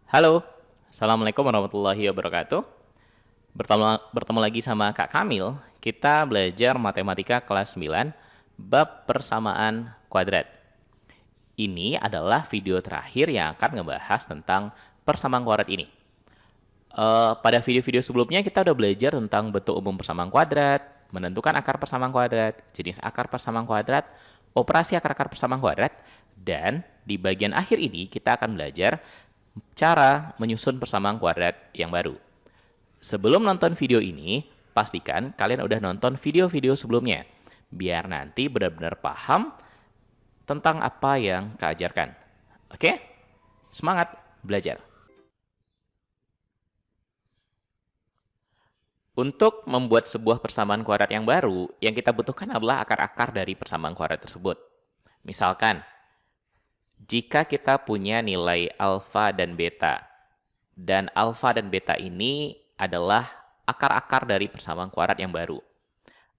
Halo, Assalamualaikum warahmatullahi wabarakatuh. Bertemu lagi sama Kak Kamil. Kita belajar matematika kelas 9, bab persamaan kuadrat. Ini adalah video terakhir yang akan ngebahas tentang persamaan kuadrat ini. Pada video-video sebelumnya kita udah belajar tentang bentuk umum persamaan kuadrat, menentukan akar persamaan kuadrat, jenis akar persamaan kuadrat, operasi akar-akar persamaan kuadrat, dan di bagian akhir ini kita akan belajar cara menyusun persamaan kuadrat yang baru. Sebelum nonton video ini, pastikan kalian udah nonton video-video sebelumnya, biar nanti benar-benar paham tentang apa yang Kak ajarkan. Oke? Semangat belajar! Untuk membuat sebuah persamaan kuadrat yang baru, yang kita butuhkan adalah akar-akar dari persamaan kuadrat tersebut. Misalkan, jika kita punya nilai alfa dan beta, dan alfa dan beta ini adalah akar-akar dari persamaan kuadrat yang baru.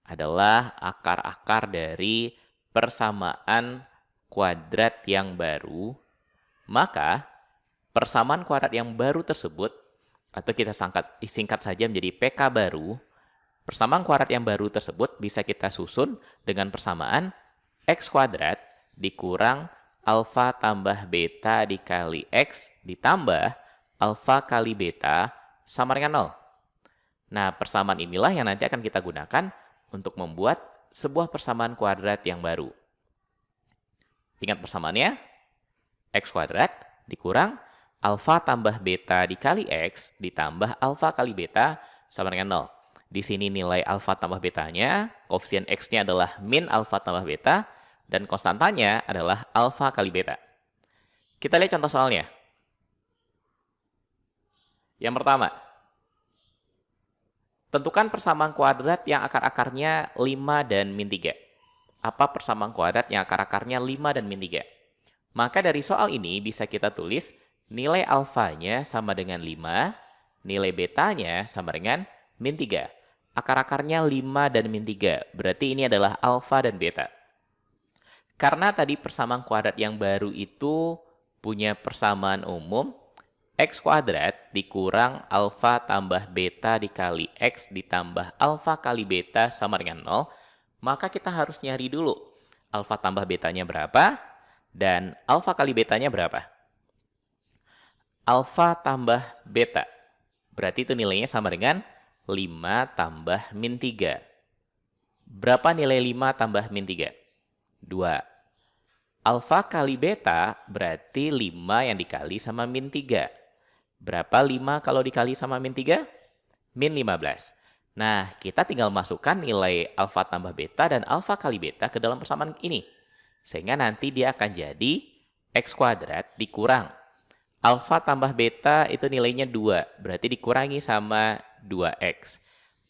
Adalah akar-akar dari persamaan kuadrat yang baru, maka persamaan kuadrat yang baru tersebut, atau kita singkat saja menjadi PK baru, persamaan kuadrat yang baru tersebut bisa kita susun dengan persamaan X kuadrat dikurang alfa tambah beta dikali X ditambah alfa kali beta sama dengan 0. Nah, persamaan inilah yang nanti akan kita gunakan untuk membuat sebuah persamaan kuadrat yang baru. Ingat persamaannya? X kuadrat dikurang alfa tambah beta dikali X ditambah alfa kali beta sama dengan 0. Di sini nilai alfa tambah betanya, koefisien X-nya adalah min alfa tambah beta, dan konstantanya adalah alfa kali beta. Kita lihat contoh soalnya. Yang pertama, tentukan persamaan kuadrat yang akar-akarnya 5 dan min 3. Apa persamaan kuadrat yang akar-akarnya 5 dan min 3? Maka dari soal ini bisa kita tulis nilai alfanya sama dengan 5, nilai betanya sama dengan min 3. Akar-akarnya 5 dan min 3, berarti ini adalah alfa dan beta. Karena tadi persamaan kuadrat yang baru itu punya persamaan umum, X kuadrat dikurang alfa tambah beta dikali X ditambah alfa kali beta sama dengan 0, maka kita harus nyari dulu alfa tambah betanya berapa dan alfa kali betanya berapa. Alfa tambah beta, berarti itu nilainya sama dengan 5 tambah min 3. Berapa nilai 5 tambah min 3? 2. Alfa kali beta berarti 5 yang dikali sama min 3. Berapa 5 kalau dikali sama min 3? Min 15. Nah, kita tinggal masukkan nilai alfa tambah beta dan alfa kali beta ke dalam persamaan ini. Sehingga nanti dia akan jadi X kuadrat dikurang alfa tambah beta itu nilainya 2, berarti dikurangi sama 2X.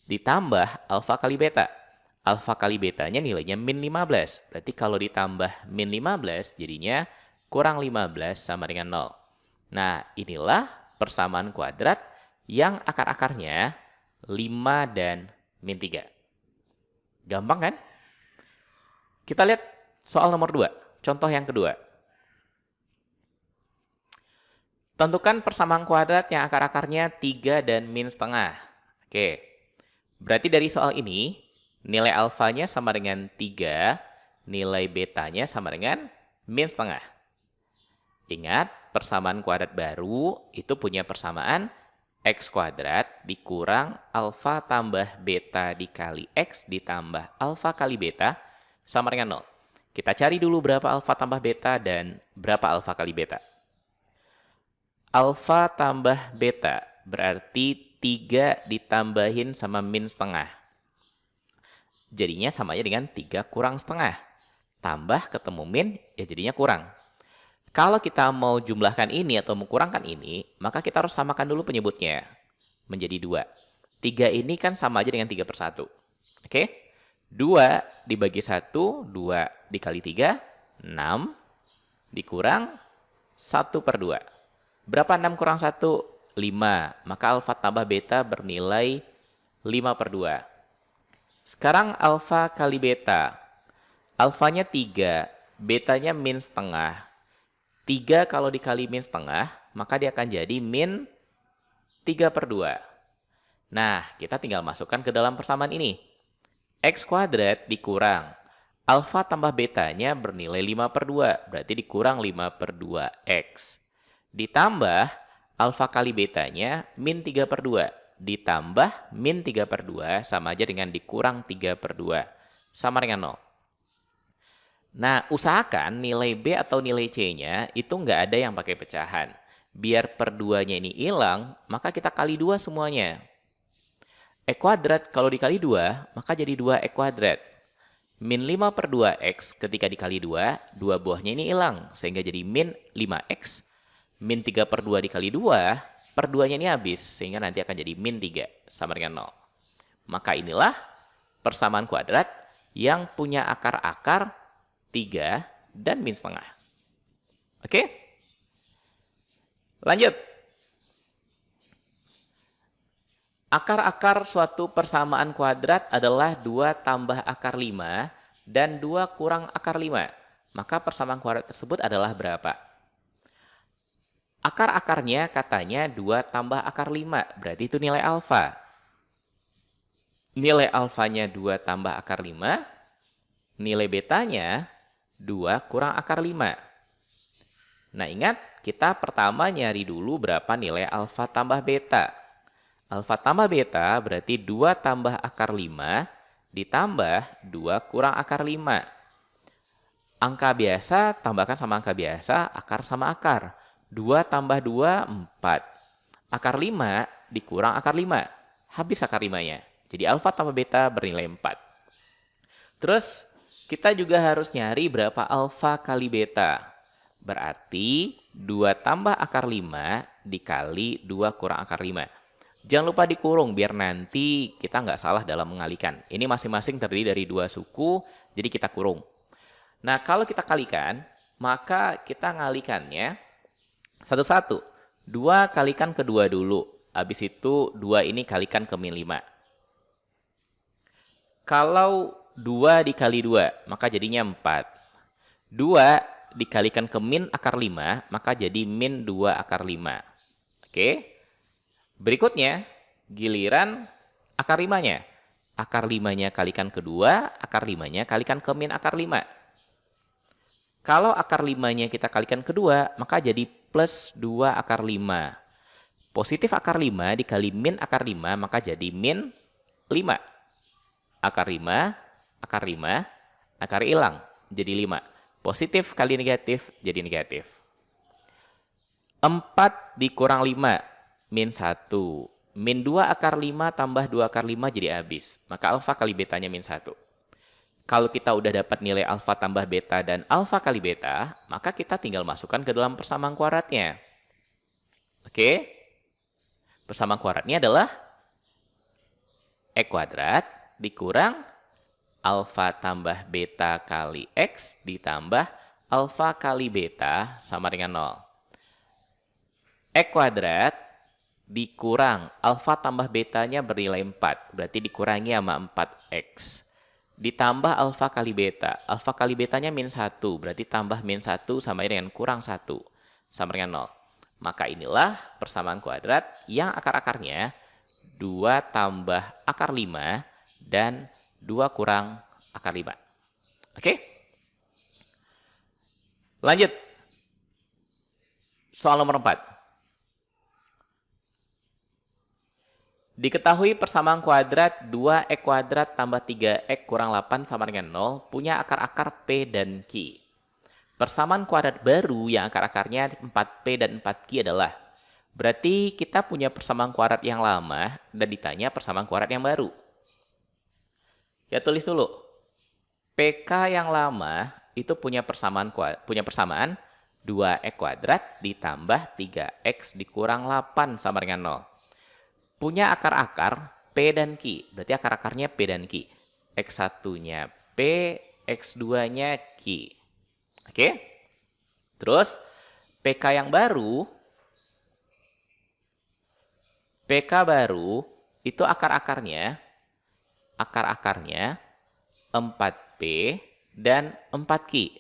Ditambah alfa kali beta. Alfa kali betanya nilainya min 15, berarti kalau ditambah min 15 jadinya kurang 15 sama dengan 0. Nah, inilah persamaan kuadrat yang akar-akarnya 5 dan min 3. Gampang kan? Kita lihat soal nomor 2, contoh yang kedua. Tentukan persamaan kuadrat yang akar-akarnya 3 dan min setengah. Oke, berarti dari soal ini, nilai alfanya sama dengan 3, nilai betanya sama dengan min setengah. Ingat, persamaan kuadrat baru itu punya persamaan X kuadrat dikurang alfa tambah beta dikali X ditambah alfa kali beta sama dengan 0. Kita cari dulu berapa alfa tambah beta dan berapa alfa kali beta. Alfa tambah beta berarti 3 ditambahin sama min setengah. Jadinya samanya dengan 3 kurang setengah. Tambah ketemu min, ya jadinya kurang. Kalau kita mau jumlahkan ini atau mengurangi ini, maka kita harus samakan dulu penyebutnya. Menjadi 2. 3 ini kan sama aja dengan 3/1. Oke? 2 dibagi 1, 2 dikali 3, 6. Dikurang 1/2. Berapa 6 kurang 1? 5. Maka alfa tambah beta bernilai 5/2. Sekarang alfa kali beta. Alfanya 3, betanya min setengah. 3 kalau dikali min setengah, maka dia akan jadi min 3/2. Nah, kita tinggal masukkan ke dalam persamaan ini. X kuadrat dikurang alfa tambah betanya bernilai 5/2, berarti dikurang 5/2X. Ditambah alfa kali betanya min 3/2, ditambah min 3/2 sama aja dengan dikurang 3/2, sama dengan 0. Nah, usahakan nilai B atau nilai C-nya itu nggak ada yang pakai pecahan. Biar per 2-nya ini hilang, maka kita kali 2 semuanya. E kuadrat kalau dikali 2, maka jadi 2E kuadrat. Min 5/2X ketika dikali 2, 2 buahnya ini hilang. Sehingga jadi min 5X. Min 3/2 dikali 2, per 2-nya ini habis. Sehingga nanti akan jadi min 3, sama dengan 0. Maka inilah persamaan kuadrat yang punya akar-akar 3 dan min setengah. Oke? Lanjut. Akar-akar suatu persamaan kuadrat adalah 2 tambah akar 5 dan 2 kurang akar 5. Maka persamaan kuadrat tersebut adalah berapa? Akar-akarnya katanya 2 tambah akar 5, berarti itu nilai alfa. Nilai alfanya 2 tambah akar 5, nilai betanya 2 kurang akar 5. Nah, ingat, kita pertama nyari dulu berapa nilai alfa tambah beta. Alfa tambah beta berarti 2 tambah akar 5 ditambah 2 kurang akar 5. Angka biasa tambahkan sama angka biasa, akar sama akar. 2 tambah 2, 4. Akar 5 dikurang akar 5. Habis akar 5-nya. Jadi alfa tambah beta bernilai 4. Terus kita juga harus nyari berapa alfa kali beta. Berarti 2 tambah akar 5 dikali 2 kurang akar 5. Jangan lupa dikurung biar nanti kita nggak salah dalam mengalihkan. Ini masing-masing terdiri dari 2 suku, jadi kita kurung. Nah, kalau kita kalikan, maka kita ngalikannya satu-satu. 2 kalikan ke 2 dulu. Habis itu 2 ini kalikan ke min 5. Kalau 2 dikali 2, maka jadinya 4. 2 dikalikan ke min akar 5, maka jadi min 2 akar 5. Oke? Berikutnya, giliran akar 5-nya. Akar 5-nya kalikan ke 2, akar 5-nya kalikan ke min akar 5. Kalau akar 5-nya kita kalikan ke 2, maka jadi plus 2 akar 5. Positif akar 5 dikali min akar 5, maka jadi min 5. Akar 5, akar 5, akar hilang, jadi 5. Positif kali negatif, jadi negatif. 4 dikurang 5, min 1. Min 2 akar 5 tambah 2 akar 5 jadi habis. Maka alfa kali betanya min 1. Kalau kita udah dapat nilai alfa tambah beta dan alfa kali beta, maka kita tinggal masukkan ke dalam persamaan kuadratnya. Oke? Persamaan kuadratnya adalah E kuadrat dikurang alfa tambah beta kali X ditambah alfa kali beta sama dengan 0. E kuadrat dikurang alfa tambah betanya bernilai 4. Berarti dikurangi sama 4X. Ditambah alfa kali beta. Alfa kali betanya min 1. Berarti tambah min 1 sama dengan kurang 1. Sama dengan 0. Maka inilah persamaan kuadrat yang akar-akarnya 2 tambah akar 5 dan 2 kurang akar 5. Oke? Lanjut. Soal nomor 4. Diketahui persamaan kuadrat 2E kuadrat tambah 3X kurang 8 sama dengan 0 punya akar-akar P dan Q. Persamaan kuadrat baru yang akar-akarnya 4P dan 4Q adalah, berarti kita punya persamaan kuadrat yang lama dan ditanya persamaan kuadrat yang baru. Ya, tulis dulu. PK yang lama itu punya persamaan 2E kuadrat ditambah 3X dikurang 8 sama dengan 0. Punya akar-akar P dan Q. Berarti akar-akarnya P dan Q. X1-nya P, X2-nya Q. Oke? Terus, PK yang baru, itu akar-akarnya 4P dan 4Q.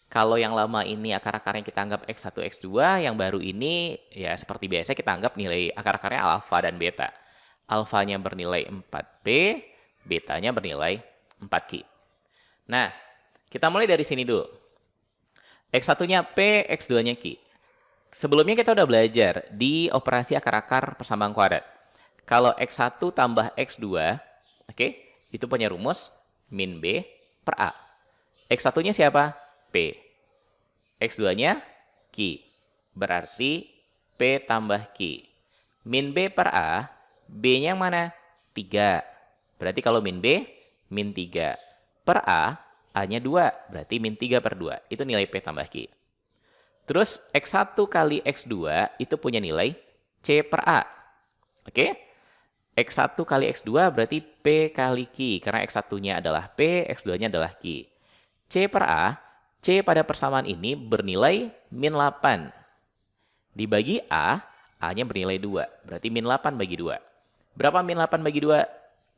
Kalau yang lama ini akar-akarnya kita anggap X1, X2, yang baru ini ya seperti biasa kita anggap nilai akar-akarnya alfa dan beta. Alfanya bernilai 4P, betanya bernilai 4Q. Nah, kita mulai dari sini dulu. X1-nya P, X2-nya Q. Sebelumnya kita udah belajar di operasi akar-akar persamaan kuadrat. Kalau X1 tambah X2, oke, itu punya rumus min B per A. X1-nya siapa? P. X2-nya Q. Berarti P tambah Q. Min B per A, B-nya yang mana? 3. Berarti kalau min B, min 3. Per A, A-nya 2. Berarti min 3 per 2. Itu nilai P tambah Q. Terus X1 kali X2 itu punya nilai C per A. Oke? X1 kali X2 berarti P kali Q. Karena X1-nya adalah P, X2-nya adalah Q. C per A, C pada persamaan ini bernilai min 8. Dibagi A, A-nya bernilai 2. Berarti min 8 bagi 2. Berapa min 8 bagi 2?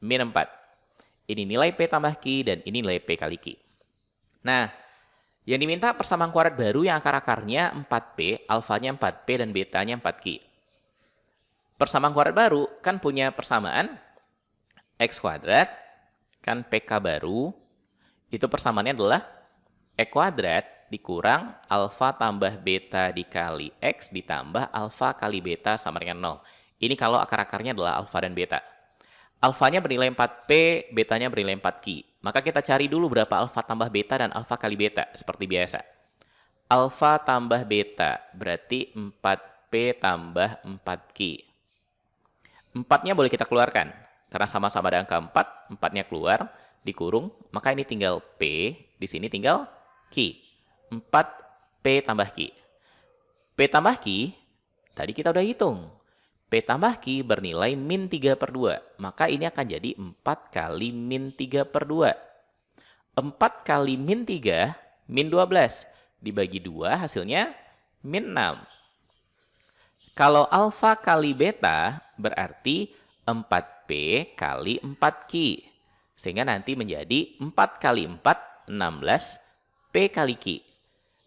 Min 4. Ini nilai P tambah Q dan ini nilai P kali Q. Nah, yang diminta persamaan kuadrat baru yang akar-akarnya 4P, alfanya 4P dan betanya 4Q. Persamaan kuadrat baru kan punya persamaan X kuadrat, kan PK baru, itu persamaannya adalah X kuadrat dikurang alfa tambah beta dikali X ditambah alfa kali beta sama dengan 0. Ini kalau akar-akarnya adalah alfa dan beta. Alfanya bernilai 4P, betanya bernilai 4Q. Maka kita cari dulu berapa alfa tambah beta dan alfa kali beta, seperti biasa. Alfa tambah beta, berarti 4P tambah 4Q. 4-nya boleh kita keluarkan. Karena sama-sama ada angka 4, 4-nya keluar, dikurung, maka ini tinggal P, di sini tinggal Q. 4P tambah Q. P tambah Q, tadi kita udah hitung. P tambah Q bernilai min 3 per 2. Maka ini akan jadi 4 kali min 3 per 2. 4 kali min 3, min 12. Dibagi 2 hasilnya min 6. Kalau alfa kali beta berarti 4P kali 4Q. Sehingga nanti menjadi 4 kali 4, 16. P kali Q.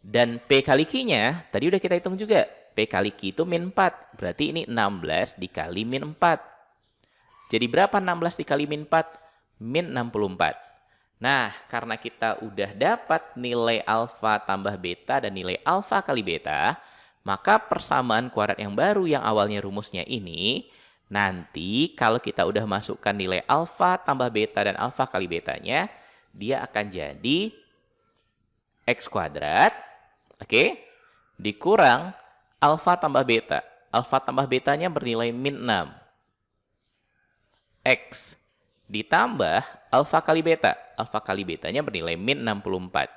Dan P kali Q-nya tadi udah kita hitung juga. P kali Q itu min 4. Berarti ini 16 dikali min 4. Jadi berapa 16 dikali min 4? Min 64. Nah, karena kita udah dapat nilai alfa tambah beta dan nilai alfa kali beta, maka persamaan kuadrat yang baru yang awalnya rumusnya ini, nanti kalau kita udah masukkan nilai alfa tambah beta dan alfa kali betanya, dia akan jadi X kuadrat, oke, dikurang alfa tambah beta. Alfa tambah betanya bernilai min 6. X ditambah alfa kali beta. Alfa kali betanya bernilai min 64.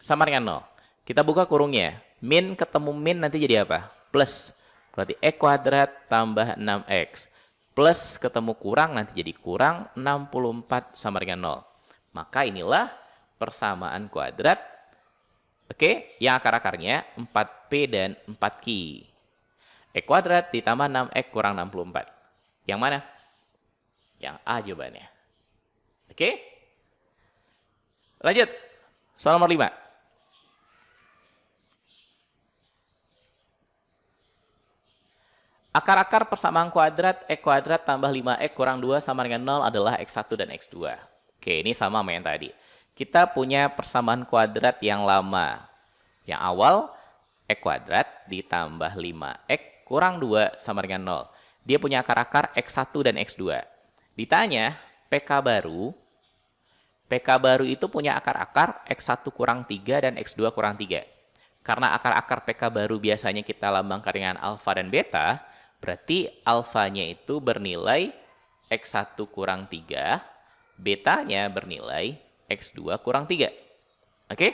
Sama dengan 0. Kita buka kurungnya. Min ketemu min nanti jadi apa? Plus. Berarti X kuadrat tambah 6X. Plus ketemu kurang nanti jadi kurang 64 sama dengan 0. Maka inilah persamaan kuadrat, oke, yang akar-akarnya 4P dan 4Q. X kuadrat ditambah 6X kurang 64. Yang mana? Yang A jawabannya. Oke? Lanjut. Soal nomor 5. Akar-akar persamaan kuadrat X kuadrat tambah 5X kurang 2 sama dengan 0 adalah X1 dan X2. Oke, ini sama sama yang tadi. Kita punya persamaan kuadrat yang lama. Yang awal, X kuadrat ditambah 5X kurang 2 sama dengan 0. Dia punya akar-akar X1 dan X2. Ditanya, PK baru itu punya akar-akar X1 kurang 3 dan X2 kurang 3. Karena akar-akar PK baru biasanya kita lambangkan dengan alfa dan beta, berarti alfanya itu bernilai X1 kurang 3, betanya bernilai X2 kurang 3. Oke?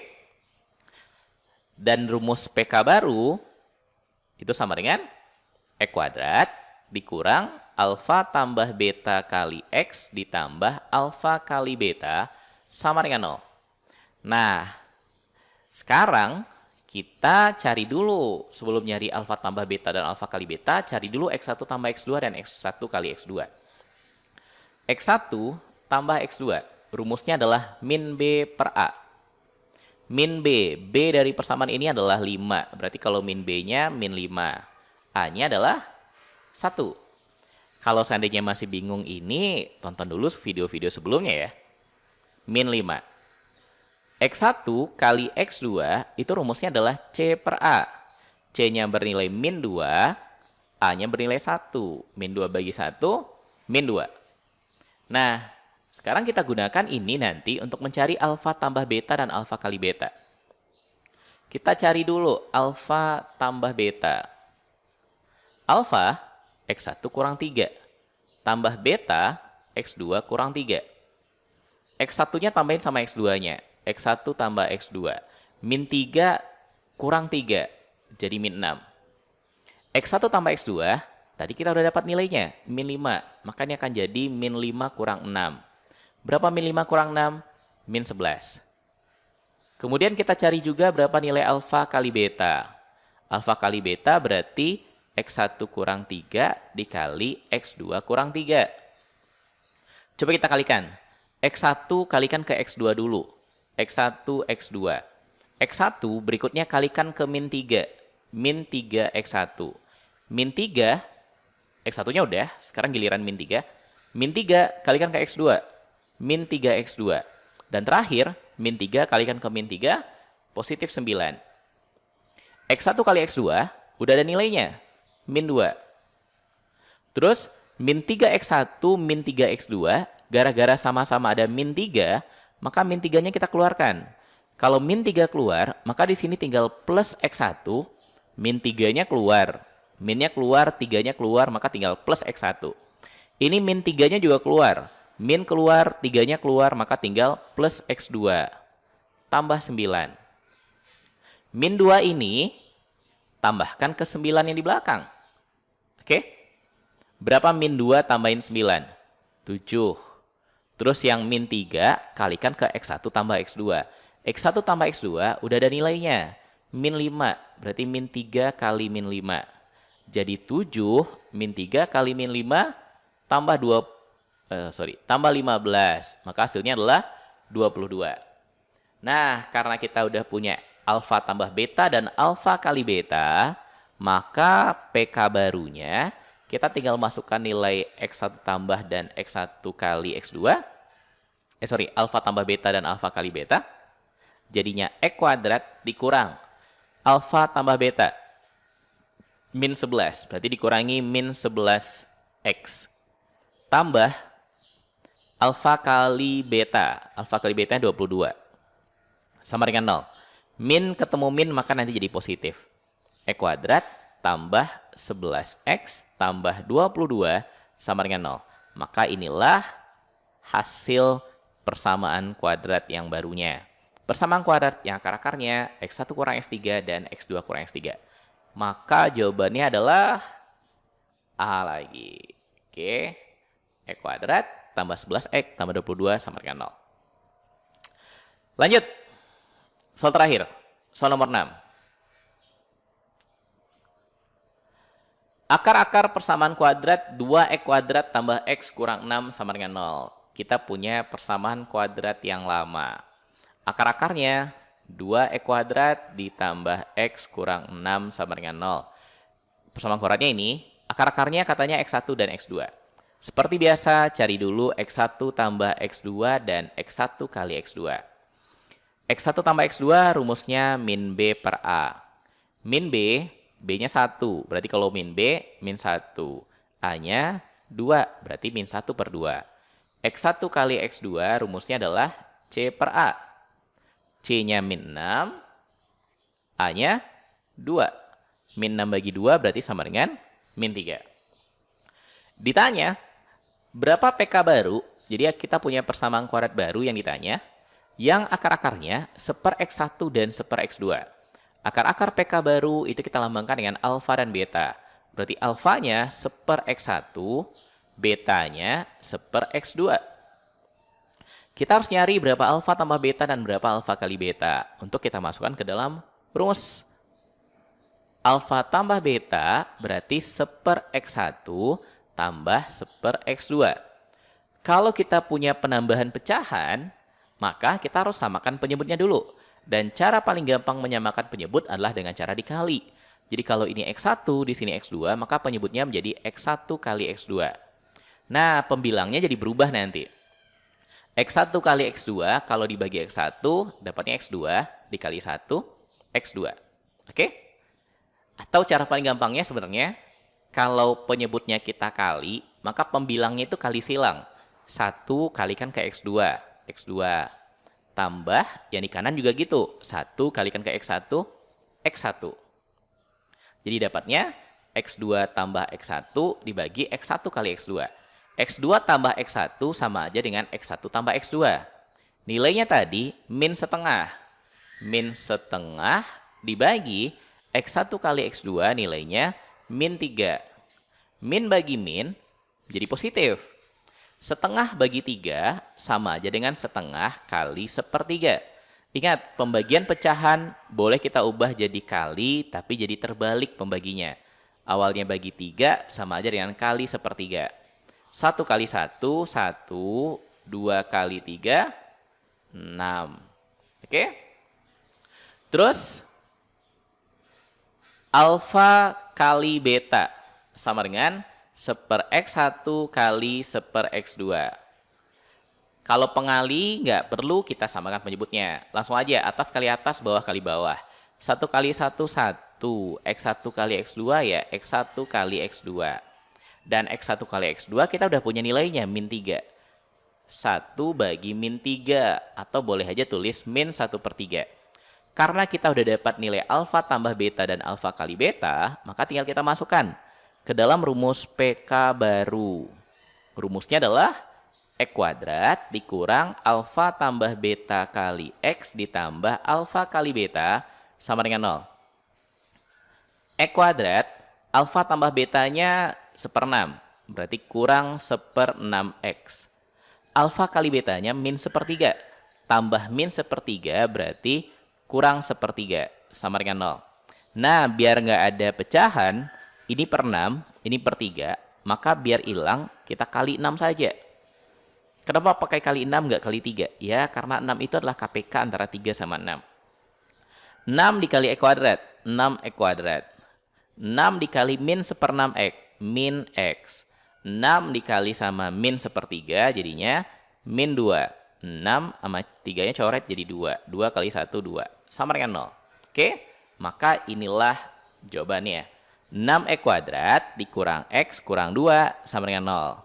Dan rumus PK baru itu sama dengan X kuadrat dikurang alfa tambah beta kali X ditambah alfa kali beta sama dengan 0. Nah, sekarang kita cari dulu, sebelum nyari alfa tambah beta dan alfa kali beta, cari dulu X1 tambah X2 dan X1 kali X2. X1 tambah X2, rumusnya adalah min B per A. Min B. B dari persamaan ini adalah 5. Berarti kalau min B-nya min 5. A-nya adalah 1. Kalau seandainya masih bingung ini, tonton dulu video-video sebelumnya ya. Min 5. X1 kali X2 itu rumusnya adalah C per A. C-nya bernilai min 2, A-nya bernilai 1. Min 2 bagi 1, min 2. Nah, sekarang kita gunakan ini nanti untuk mencari alfa tambah beta dan alfa kali beta. Kita cari dulu alfa tambah beta. Alfa, X1 kurang 3. Tambah beta, X2 kurang 3. X1-nya tambahin sama X2-nya. X1 tambah X2. Min 3 kurang 3. Jadi min 6. X1 tambah X2, tadi kita udah dapat nilainya, min 5. Makanya akan jadi min 5 kurang 6. Berapa min 5 kurang 6? Min 11. Kemudian kita cari juga berapa nilai alfa kali beta. Alfa kali beta berarti X1 kurang 3 dikali X2 kurang 3. Coba kita kalikan. X1 kalikan ke X2 dulu. X1, X2. X1 berikutnya kalikan ke min 3. Min 3 X1. Min 3, X1-nya udah, sekarang giliran min 3. Min 3 kalikan ke X2. Min 3X2. Dan terakhir, min 3 kalikan ke min 3, positif 9. X1 kali X2, udah ada nilainya, min 2. Terus, min 3X1, min 3X2, gara-gara sama-sama ada min 3, maka min 3-nya kita keluarkan. Kalau min 3 keluar, maka di sini tinggal plus X1, min 3-nya keluar. Minnya keluar, 3-nya keluar, maka tinggal plus X1. Ini min 3-nya juga keluar. Min keluar, 3-nya keluar, maka tinggal plus X2. Tambah 9. Min 2 ini, tambahkan ke 9 yang di belakang. Oke? Berapa min 2 tambahin 9? 7. Terus yang min 3, kalikan ke X1 tambah X2. X1 tambah X2, udah ada nilainya. Min 5, berarti min 3 kali min 5. Jadi 7, min 3 kali min 5, tambah 15. Maka hasilnya adalah 22. Nah, karena kita udah punya alfa tambah beta dan alfa kali beta, maka PK barunya kita tinggal masukkan nilai X1 tambah dan X1 kali X2. Alfa tambah beta dan alfa kali beta. Jadinya X kuadrat dikurang alfa tambah beta. Min 11, berarti dikurangi min 11X. Tambah alfa kali beta. Alfa kali beta 22. Sama dengan 0. Min ketemu min maka nanti jadi positif. X kuadrat tambah 11X tambah 22 sama dengan 0. Maka inilah hasil persamaan kuadrat yang barunya. Persamaan kuadrat yang akar-akarnya X1 kurang X3 dan X2 kurang X3. Maka jawabannya adalah A lagi. Oke. X kuadrat tambah 11X tambah 22 sama dengan 0. Lanjut. Soal terakhir. Soal nomor 6. Akar-akar persamaan kuadrat 2X kuadrat tambah X kurang 6 sama dengan 0. Kita punya persamaan kuadrat yang lama. Akar-akarnya 2X kuadrat ditambah X kurang 6 sama dengan 0. Persamaan kuadratnya ini, akar-akarnya katanya X1 dan X2. Seperti biasa, cari dulu X1 tambah X2 dan X1 kali X2. X1 tambah X2 rumusnya min B per A. Min B, B-nya 1. Berarti kalau min B, min 1. A-nya 2. Berarti min 1 per 2. X1 kali X2 rumusnya adalah C per A. C-nya min 6. A-nya 2. Min 6 bagi 2 berarti sama dengan min 3. Ditanya, berapa PK baru? Jadi kita punya persamaan kuadrat baru yang ditanya. Yang akar-akarnya seper X1 dan seper X2. Akar-akar PK baru itu kita lambangkan dengan alfa dan beta. Berarti alfanya seper X1, betanya seper X2. Kita harus nyari berapa alfa tambah beta dan berapa alfa kali beta. Untuk kita masukkan ke dalam rumus. Alfa tambah beta berarti seper X1 tambah seper X2. Kalau kita punya penambahan pecahan, maka kita harus samakan penyebutnya dulu. Dan cara paling gampang menyamakan penyebut adalah dengan cara dikali. Jadi kalau ini X1, di sini X2, maka penyebutnya menjadi X1 kali X2. Nah, pembilangnya jadi berubah nanti. X1 kali X2, kalau dibagi X1, dapatnya X2, dikali 1, X2. Oke? Atau cara paling gampangnya sebenarnya, kalau penyebutnya kita kali, maka pembilangnya itu kali silang. 1 kalikan ke X2, X2. Tambah, yang di kanan juga gitu. 1 kalikan ke X1, X1. Jadi dapatnya X2 tambah X1 dibagi X1 kali X2. X2 tambah X1 sama aja dengan X1 tambah X2. Nilainya tadi min setengah. Min setengah dibagi X1 kali X2 nilainya min 3. Min bagi min jadi positif. Setengah bagi 3 sama aja dengan setengah kali sepertiga. Ingat, pembagian pecahan boleh kita ubah jadi kali, tapi jadi terbalik pembaginya. Awalnya bagi 3 sama aja dengan kali sepertiga. 1 kali 1, 1. 2 kali 3, 6. Oke? Terus, alfa kali beta sama dengan 1/X1 kali 1/X2. Kalau pengali nggak perlu kita samakan penyebutnya. Langsung aja atas kali atas, bawah kali bawah. 1 kali 1, 1. X1 kali X2 ya X1 kali X2. Dan X1 kali X2 kita udah punya nilainya min 3. 1 bagi min 3. Atau boleh aja tulis min 1/3. Karena kita udah dapat nilai alfa tambah beta dan alfa kali beta, maka tinggal kita masukkan ke dalam rumus PK baru. Rumusnya adalah X kuadrat dikurang alfa tambah beta kali X ditambah alfa kali beta sama dengan 0. X kuadrat, alfa tambah betanya 1/6, berarti kurang 1/6X. Alfa kali betanya min 1/3, tambah min 1/3 berarti kurang 1/3 sama dengan 0. Nah, biar nggak ada pecahan, ini per 6, ini per 3, maka biar hilang kita kali 6 saja. Kenapa pakai kali 6 nggak kali 3? Ya, karena 6 itu adalah KPK antara 3 sama 6. 6 dikali X kuadrat, 6X kuadrat. 6 dikali min 1/6X, min X. 6 dikali sama min 1/3 jadinya min 2. 6 sama 3-nya coret jadi 2. 2 kali 1, 2. Sama dengan 0. Oke? Maka inilah jawabannya. 6X kuadrat dikurang X kurang 2 sama dengan 0.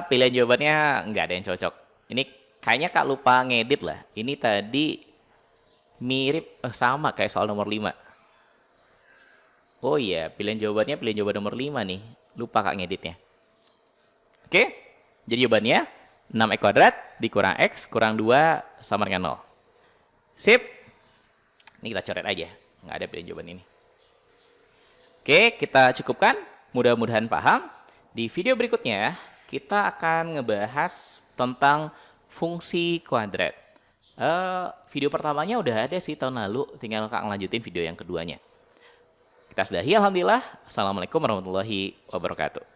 Pilihan jawabannya nggak ada yang cocok. Ini kayaknya Kak lupa ngedit lah. Ini tadi mirip, sama kayak soal nomor 5. Oh iya, pilihan jawaban nomor 5 nih. Lupa Kak ngeditnya. Oke, jadi jawabannya 6X kuadrat dikurang X kurang 2 sama dengan 0. Sip. Ini kita coret aja. Nggak ada pilihan jawaban ini. Oke, kita cukupkan. Mudah-mudahan paham. Di video berikutnya, kita akan ngebahas tentang fungsi kuadrat. Video pertamanya udah ada sih tahun lalu. Tinggal Kak ngelanjutin video yang keduanya. Kita sudahi, alhamdulillah. Assalamualaikum warahmatullahi wabarakatuh.